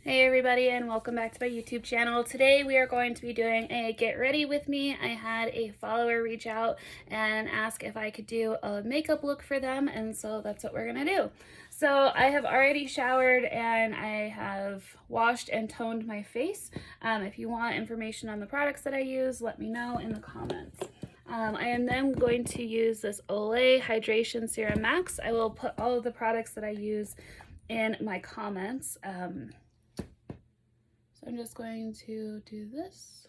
Hey everybody, and welcome back to my YouTube channel. Today we are going to be doing a get ready with me. I had a follower reach out and ask if I could do a makeup look for them, and so that's what we're gonna do. So I have already showered and I have washed and toned my face. If you want information on the products that I use, let me know in the comments. I am then going to use this Olay Hydration Serum Max. I will put all of the products that I use in my comments. So I'm just going to do this.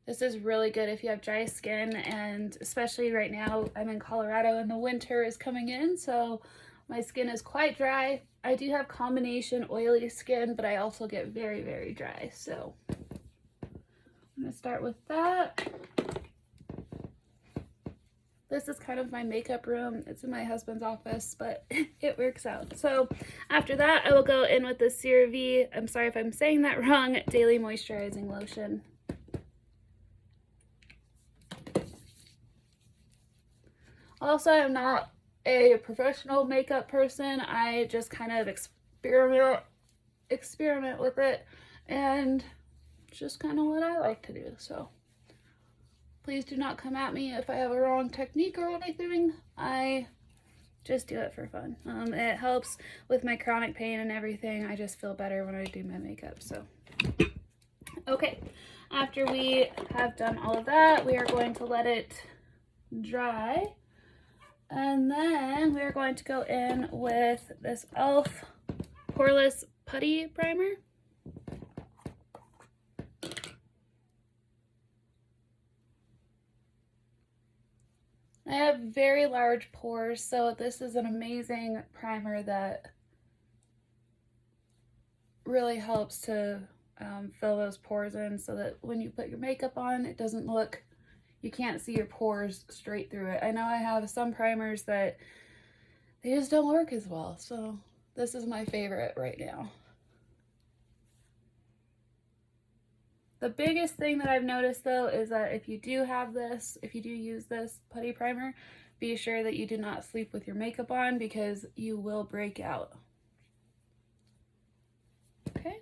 This is really good if you have dry skin, and especially right now, I'm in Colorado and the winter is coming in, so my skin is quite dry. I do have combination oily skin, but I also get very, very dry. So I'm gonna start with that. This is kind of my makeup room. It's in my husband's office, but it works out. So after that, I will go in with the CeraVe, I'm sorry if I'm saying that wrong, Daily Moisturizing Lotion. Also, I'm not a professional makeup person. I just kind of experiment with it, and it's just kind of what I like to do. So please do not come at me if I have a wrong technique or anything. I just do it for fun. It helps with my chronic pain and everything. I just feel better when I do my makeup. So, okay. After we have done all of that, we are going to let it dry. And then we are going to go in with this e.l.f. Poreless Putty Primer. I have very large pores, so this is an amazing primer that really helps to fill those pores in, so that when you put your makeup on, it doesn't look, you can't see your pores straight through it. I know I have some primers that they just don't work as well, so this is my favorite right now. The biggest thing that I've noticed though is that if you do use this putty primer, be sure that you do not sleep with your makeup on, because you will break out. Okay.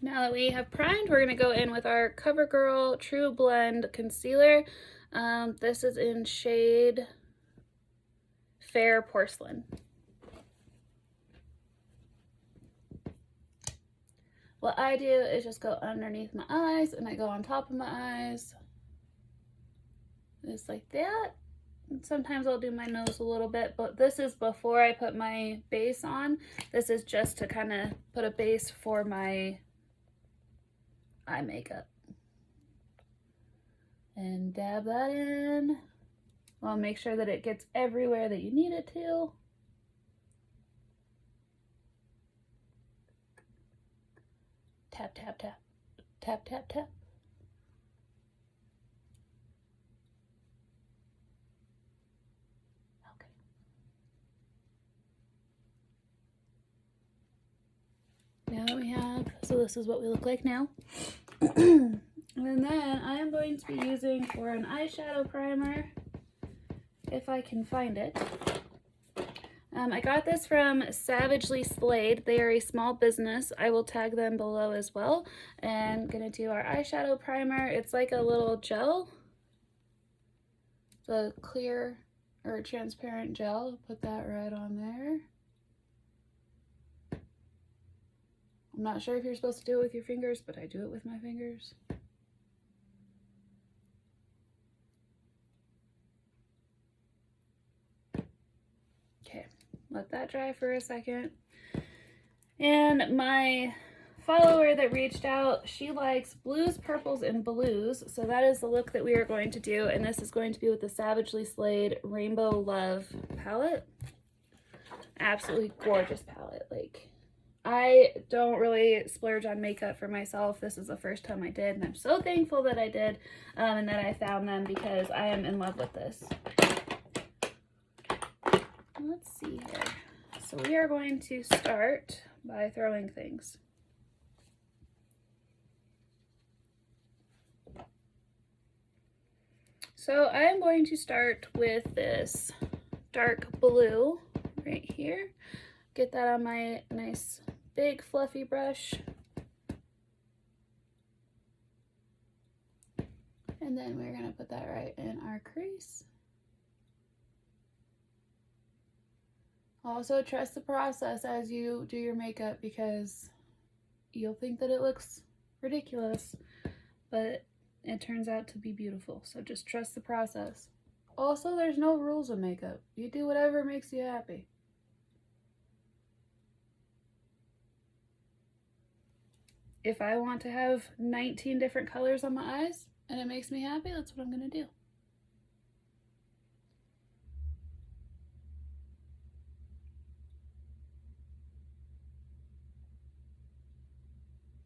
Now that we have primed, we're going to go in with our CoverGirl True Blend Concealer. This is in shade Fair Porcelain. What I do is just go underneath my eyes, and I go on top of my eyes, just like that. And sometimes I'll do my nose a little bit, but this is before I put my base on. This is just to kind of put a base for my eye makeup. And dab that in. Well, make sure that it gets everywhere that you need it to. Tap, tap, tap, tap, tap, tap. Okay. Now that we have, so this is what we look like now. And then I am going to be using for an eyeshadow primer, if I can find it. I got this from Savagely Slayed. They are a small business. I will tag them below as well. And I'm gonna do our eyeshadow primer. It's like a little gel. It's a clear or transparent gel. Put that right on there. I'm not sure if you're supposed to do it with your fingers, but I do it with my fingers. Okay, let that dry for a second. And my follower that reached out, she likes blues, purples, and blues. So that is the look that we are going to do. And this is going to be with the Savagely Slayed Rainbow Love palette. Absolutely gorgeous palette. Like, I don't really splurge on makeup for myself. This is the first time I did, and I'm so thankful that I did, and that I found them, because I am in love with this. Let's see here. So we are going to start by throwing things. So I am going to start with this dark blue right here. Get that on my nice big fluffy brush. And then we're gonna put that right in our crease. Also trust the process as you do your makeup, because you'll think that it looks ridiculous, but it turns out to be beautiful. So just trust the process. Also, there's no rules of makeup. You do whatever makes you happy. If I want to have 19 different colors on my eyes and it makes me happy, that's what I'm gonna do.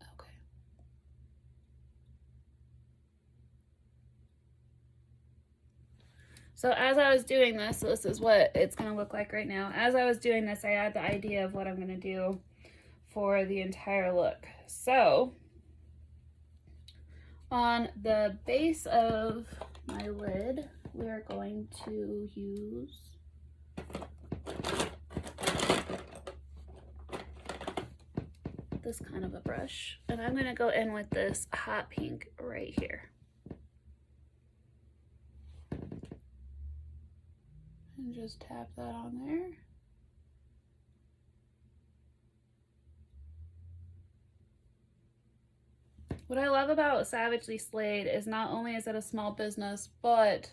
Okay. So as I was doing this, so this is what it's gonna look like right now. As I was doing this, I had the idea of what I'm gonna do for the entire look. So on the base of my lid, we are going to use this kind of a brush, and I'm gonna go in with this hot pink right here. And just tap that on there. What I love about Savagely Slayed is not only is it a small business, but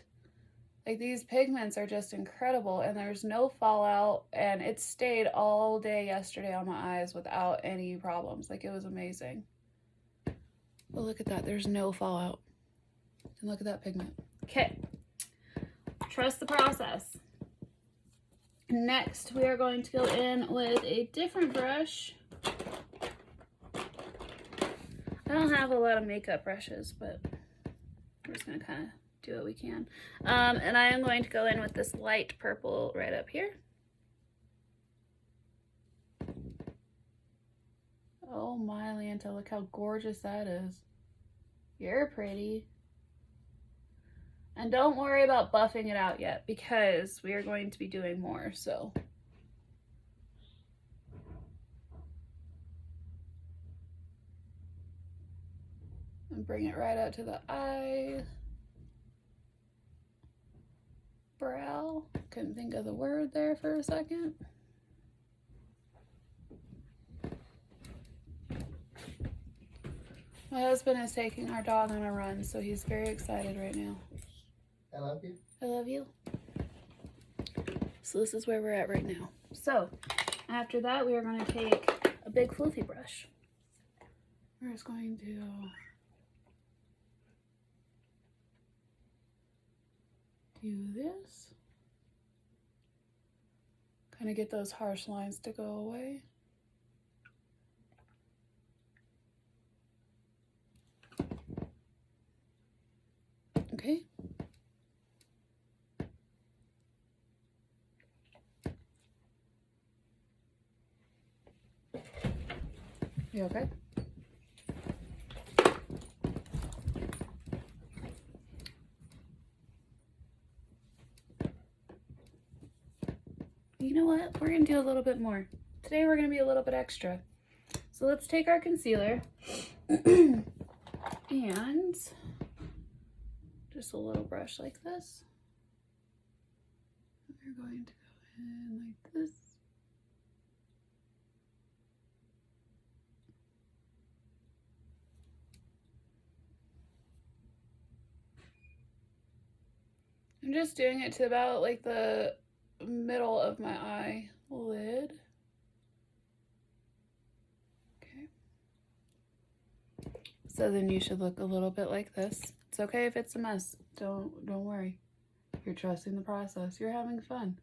like these pigments are just incredible, and there's no fallout, and it stayed all day yesterday on my eyes without any problems. Like, it was amazing. But look at that, there's no fallout. And look at that pigment. Okay, trust the process. Next, we are going to go in with a different brush. I don't have a lot of makeup brushes, but we're just gonna kind of do what we can. And I am going to go in with this light purple right up here. Oh my Lanta, look how gorgeous that is. You're pretty. And don't worry about buffing it out yet, because we are going to be doing more, so. And bring it right out to the eye. Brow. Couldn't think of the word there for a second. My husband is taking our dog on a run, so he's very excited right now. I love you. I love you. So this is where we're at right now. So after that, we are going to take a big floofy brush. We're just going to do this. Kind of get those harsh lines to go away. Okay. You okay? You know what? We're gonna do a little bit more. Today we're gonna be a little bit extra. So let's take our concealer and just a little brush like this. We're going to go in like this. I'm just doing it to about like the middle of my eyelid. Okay. So then you should look a little bit like this. It's okay if it's a mess. Don't worry. You're trusting the process. You're having fun.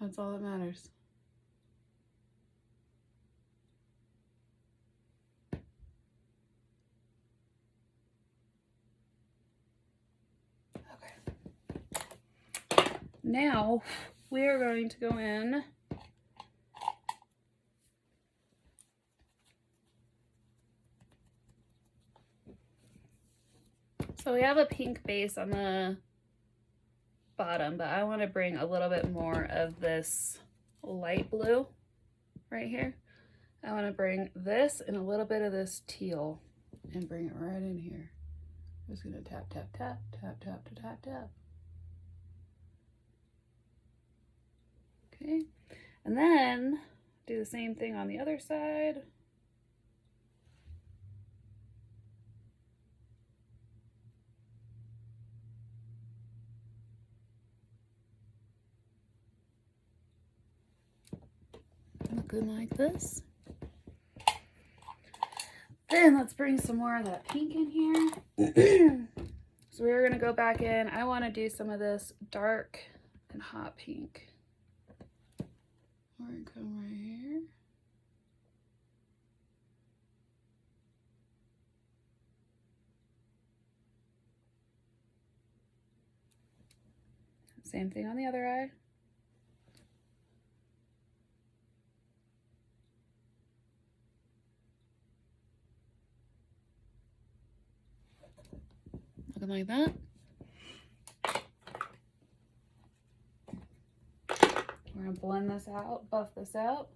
That's all that matters. Now we are going to go in so we have a pink base on the bottom, but I want to bring a little bit more of this light blue right here. I want to bring this and a little bit of this teal and bring it right in here. I'm just going to tap, tap, tap, tap, tap, tap, tap, tap. Okay, and then do the same thing on the other side. Looking like this. Then let's bring some more of that pink in here. So we're gonna go back in. I wanna do some of this dark and hot pink. We're gonna come right here. Same thing on the other eye. Looking like that. We're gonna blend this out, buff this out.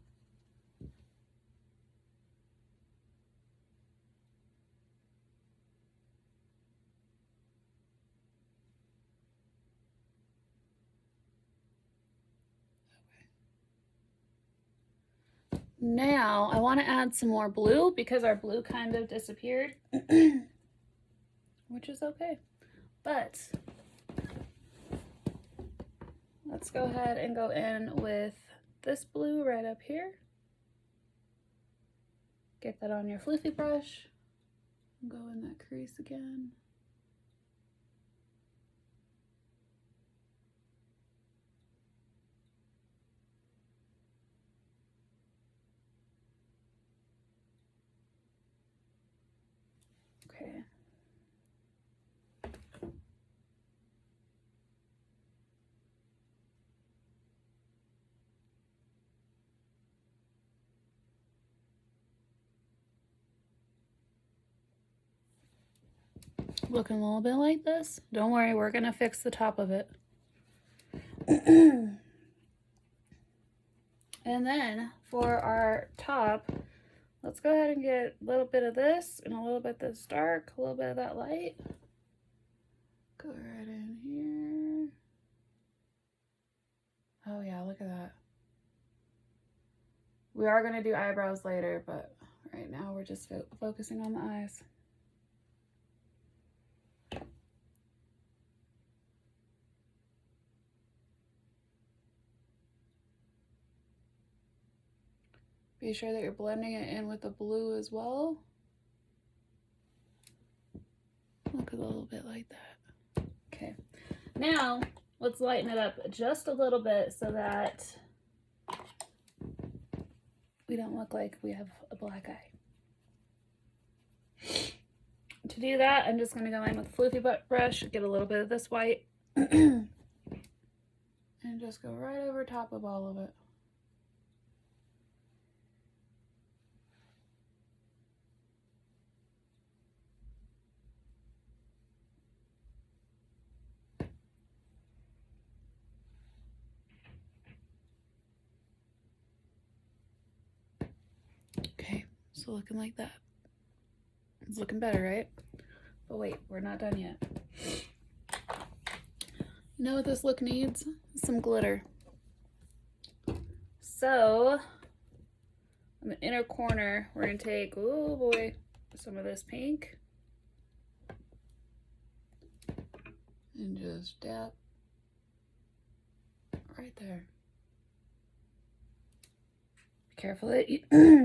Now I want to add some more blue because our blue kind of disappeared, which is okay. But let's go ahead and go in with this blue right up here. Get that on your floofy brush. Go in that crease again. Okay. Looking a little bit like this. Don't worry, we're gonna fix the top of it. And then for our top, let's go ahead and get a little bit of this and a little bit of this dark, a little bit of that light. Go right in here. Oh yeah, look at that. We are gonna do eyebrows later, but right now we're just focusing on the eyes. Be sure that you're blending it in with the blue as well. Look a little bit like that. Okay, now let's lighten it up just a little bit so that we don't look like we have a black eye. To do that, I'm just going to go in with a floofy brush, get a little bit of this white, and just go right over top of all of it. Okay, so looking like that. It's looking better, right? But wait, we're not done yet. You know what this look needs? Some glitter. So, in the inner corner, we're gonna take, oh boy, some of this pink. And just dab right there. Be careful that you,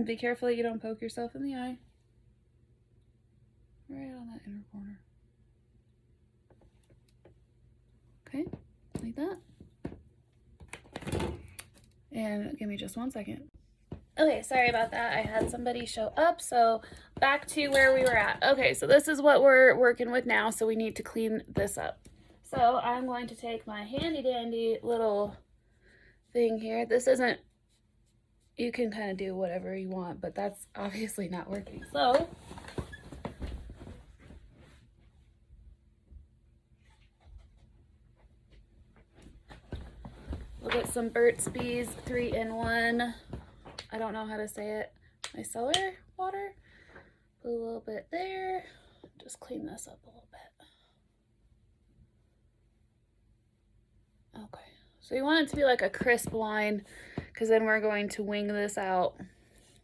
be careful that you don't poke yourself in the eye. Right on that inner corner. Okay, like that. And give me just 1 second. Okay, sorry about that. I had somebody show up, so back to where we were at. Okay, so this is what we're working with now, so we need to clean this up. So I'm going to take my handy dandy little thing here. This isn't, you can kind of do whatever you want, but that's obviously not working. So get some Burt's Bees 3-in-1. I don't know how to say it. Micellar water. Put a little bit there. Just clean this up a little bit. Okay. So you want it to be like a crisp line because then we're going to wing this out.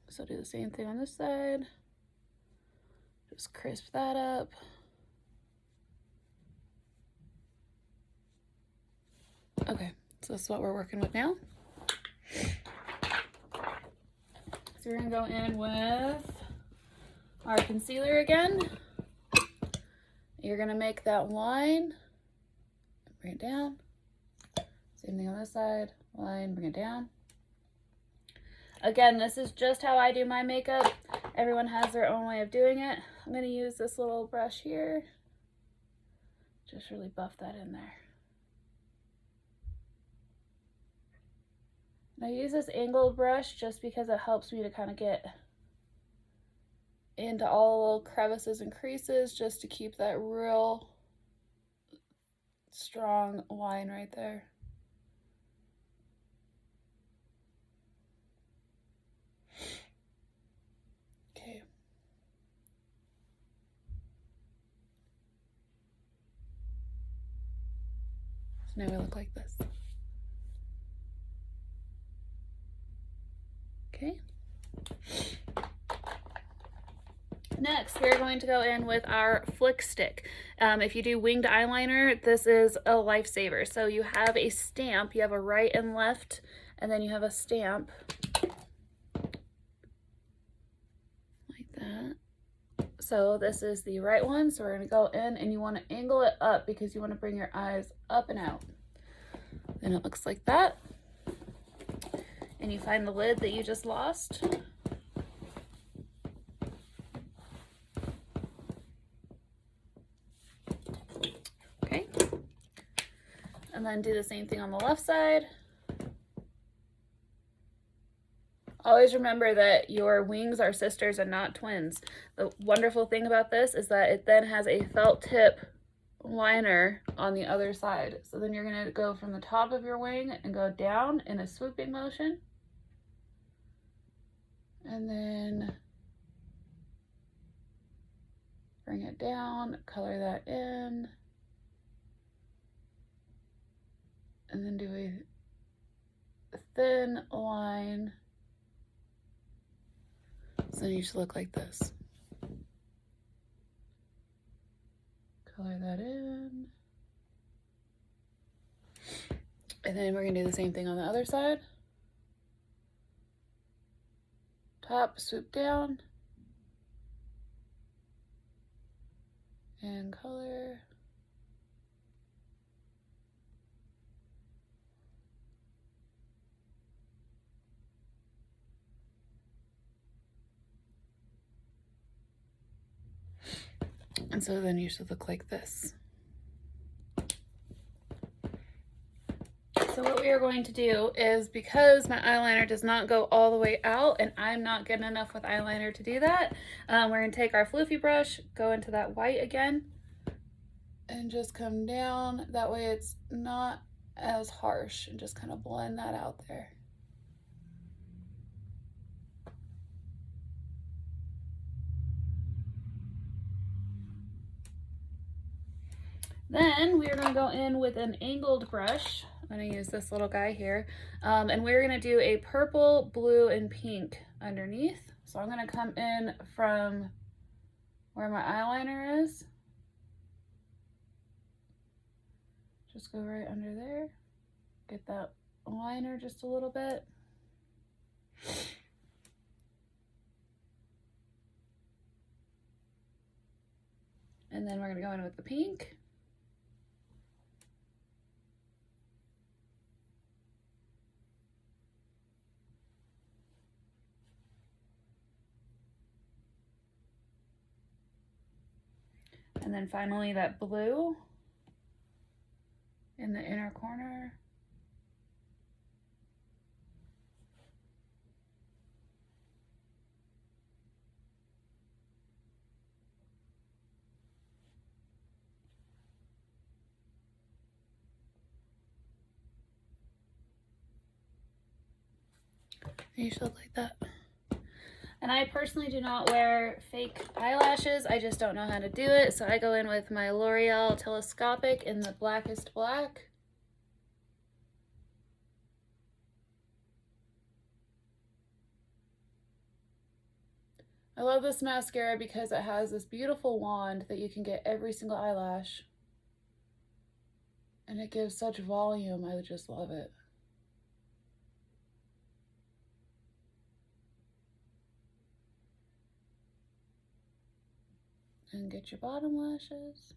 So do the same thing on this side. Just crisp that up. Okay, so this is what we're working with now. So we're gonna go in with our concealer again. You're gonna make that line, bring it down. Same thing on this side, line, bring it down. Again, this is just how I do my makeup. Everyone has their own way of doing it. I'm gonna use this little brush here. Just really buff that in there. And I use this angled brush just because it helps me to kind of get into all the little crevices and creases just to keep that real strong line right there. Okay. So now we look like this. Okay. Next, we're going to go in with our flick stick. If you do winged eyeliner, this is a lifesaver. So you have a stamp, you have a right and left, and then you have a stamp like that. So this is the right one. So we're going to go in and you want to angle it up because you want to bring your eyes up and out. Then it looks like that. And you find the lid that you just lost. Okay. And then do the same thing on the left side. Always remember that your wings are sisters and not twins. The wonderful thing about this is that it then has a felt tip liner on the other side. So then you're going to go from the top of your wing and go down in a swooping motion. And then bring it down, color that in. And then do a thin line. So you should look like this. Color that in. And then we're gonna do the same thing on the other side. Top, swoop down. And color. And so then you should look like this. So what we are going to do is, because my eyeliner does not go all the way out and I'm not good enough with eyeliner to do that, we're going to take our floofy brush, go into that white again, and just come down. That way it's not as harsh, and just kind of blend that out there. Then we're going to go in with an angled brush. I'm going to use this little guy here. And we're going to do a purple, blue, and pink underneath. So I'm going to come in from where my eyeliner is. Just go right under there. Get that liner just a little bit. And then we're going to go in with the pink. And then finally that blue in the inner corner. You should look like that. And I personally do not wear fake eyelashes. I just don't know how to do it. So I go in with my L'Oreal Telescopic in the blackest black. I love this mascara because it has this beautiful wand that you can get every single eyelash. And it gives such volume. I just love it. And get your bottom lashes.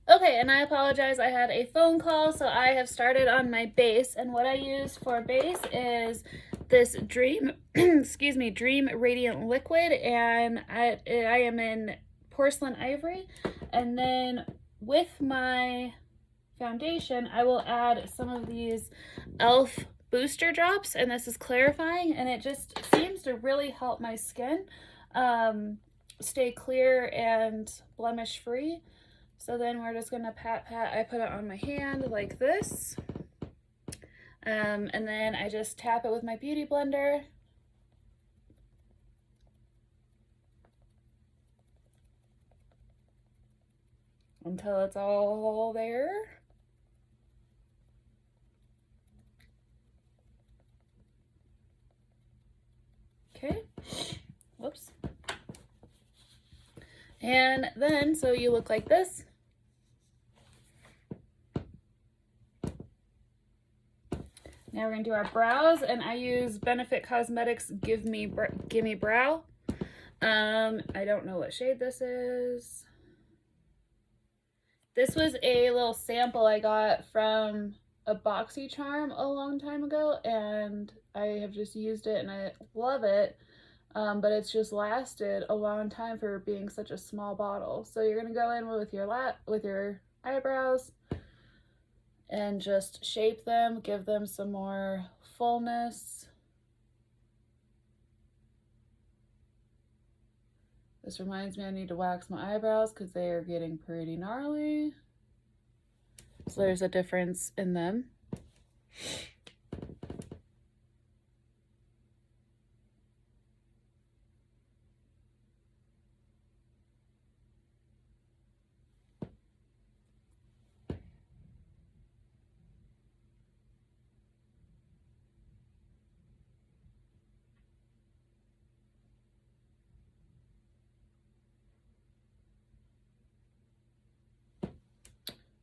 Okay, and I apologize, I had a phone call, so I have started on my base, and what I use for base is this Dream, excuse me, Dream Radiant Liquid, and I am in Porcelain Ivory, and then with my foundation, I will add some of these e.l.f. booster drops, and this is clarifying, and it just seems to really help my skin stay clear and blemish free. So then we're just gonna pat. I put it on my hand like this. And then I just tap it with my beauty blender. Until it's all there. Okay, whoops. And then, so you look like this. Now we're gonna do our brows, and I use Benefit Cosmetics Give Me Brow. I don't know what shade this is. This was a little sample I got from a BoxyCharm a long time ago, and I have just used it and I love it. But it's just lasted a long time for being such a small bottle. So you're gonna go in with your eyebrows and just shape them, give them some more fullness. This reminds me I need to wax my eyebrows because they are getting pretty gnarly. So there's a difference in them.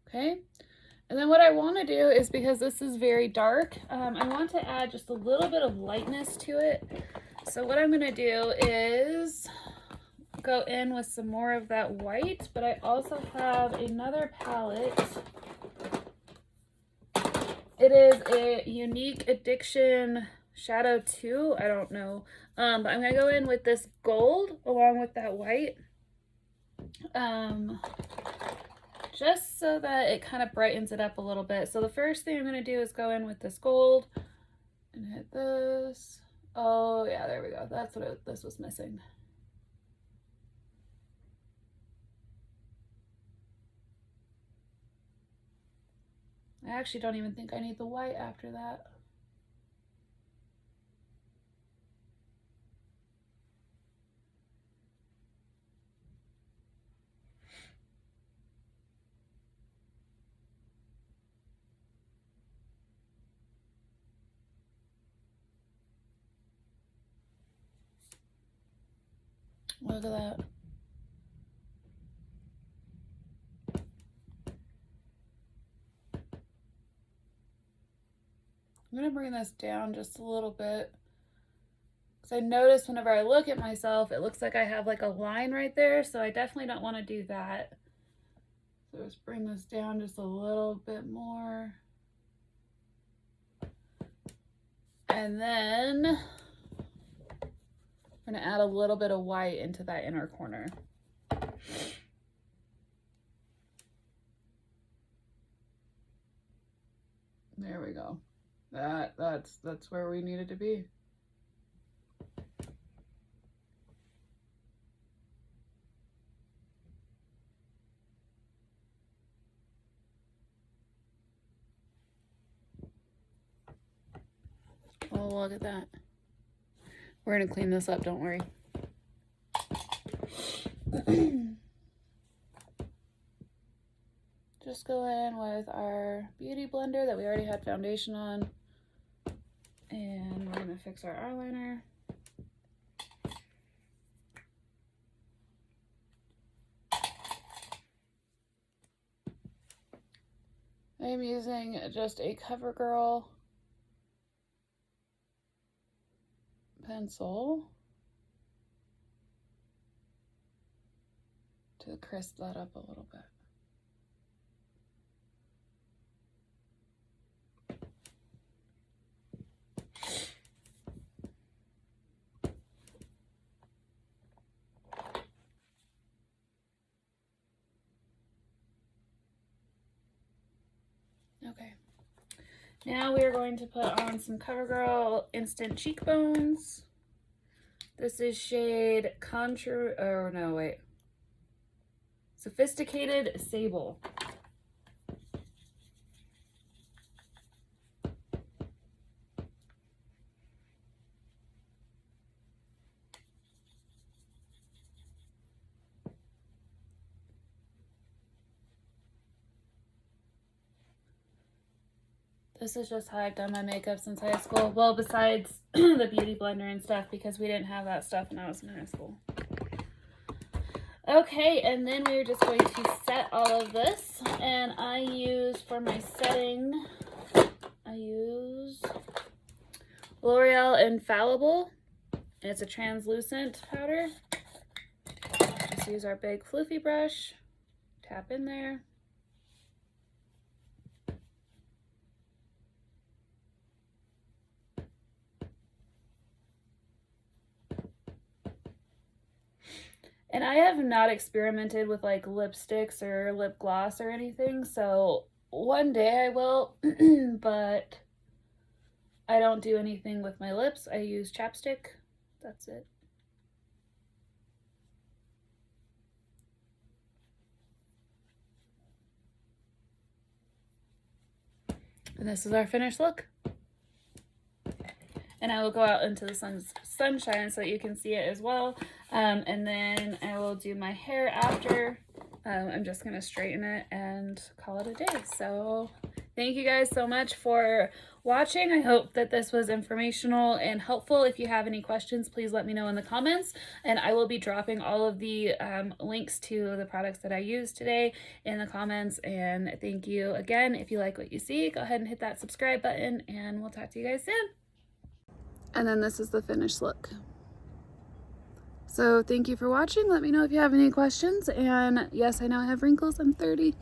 Okay, and then what I want to do is, because this is very dark, I want to add just a little bit of lightness to it. So what I'm going to do is go in with some more of that white, but I also have another palette. It is a Unique Addiction Shadow 2. I don't know. But I'm going to go in with this gold along with that white. Just so that it kind of brightens it up a little bit. So the first thing I'm going to do is go in with this gold and hit this. Oh yeah, there we go. That's what this was missing. I actually don't even think I need the white after that. Look at that. I'm going to bring this down just a little bit, because I notice whenever I look at myself, it looks like I have like a line right there, so I definitely don't want to do that. So just bring this down just a little bit more. And then I'm going to add a little bit of white into that inner corner. There we go. That's where we needed to be. Oh, look at that. We're gonna clean this up, don't worry. Just go in with our beauty blender that we already had foundation on. And we're gonna fix our eyeliner. I'm using just a CoverGirl pencil to crisp that up a little bit. Okay. Now we are going to put on some CoverGirl Instant Cheekbones. This is shade Sophisticated Sable. This is just how I've done my makeup since high school. Well, besides the beauty blender and stuff, because we didn't have that stuff when I was in high school. Okay, and then we're just going to set all of this. And I use, for my setting, I use L'Oreal Infallible. And it's a translucent powder. Just use our big floofy brush. Tap in there. And I have not experimented with like lipsticks or lip gloss or anything, so one day I will, but I don't do anything with my lips. I use chapstick. That's it. And this is our finished look. And I will go out into the sunshine so that you can see it as well. And then I will do my hair after. I'm just going to straighten it and call it a day. So thank you guys so much for watching. I hope that this was informational and helpful. If you have any questions, please let me know in the comments. And I will be dropping all of the links to the products that I used today in the comments. And thank you again. If you like what you see, go ahead and hit that subscribe button and we'll talk to you guys soon. And then this is the finished look. So thank you for watching. Let me know if you have any questions. And yes, I know I have wrinkles. I'm 30.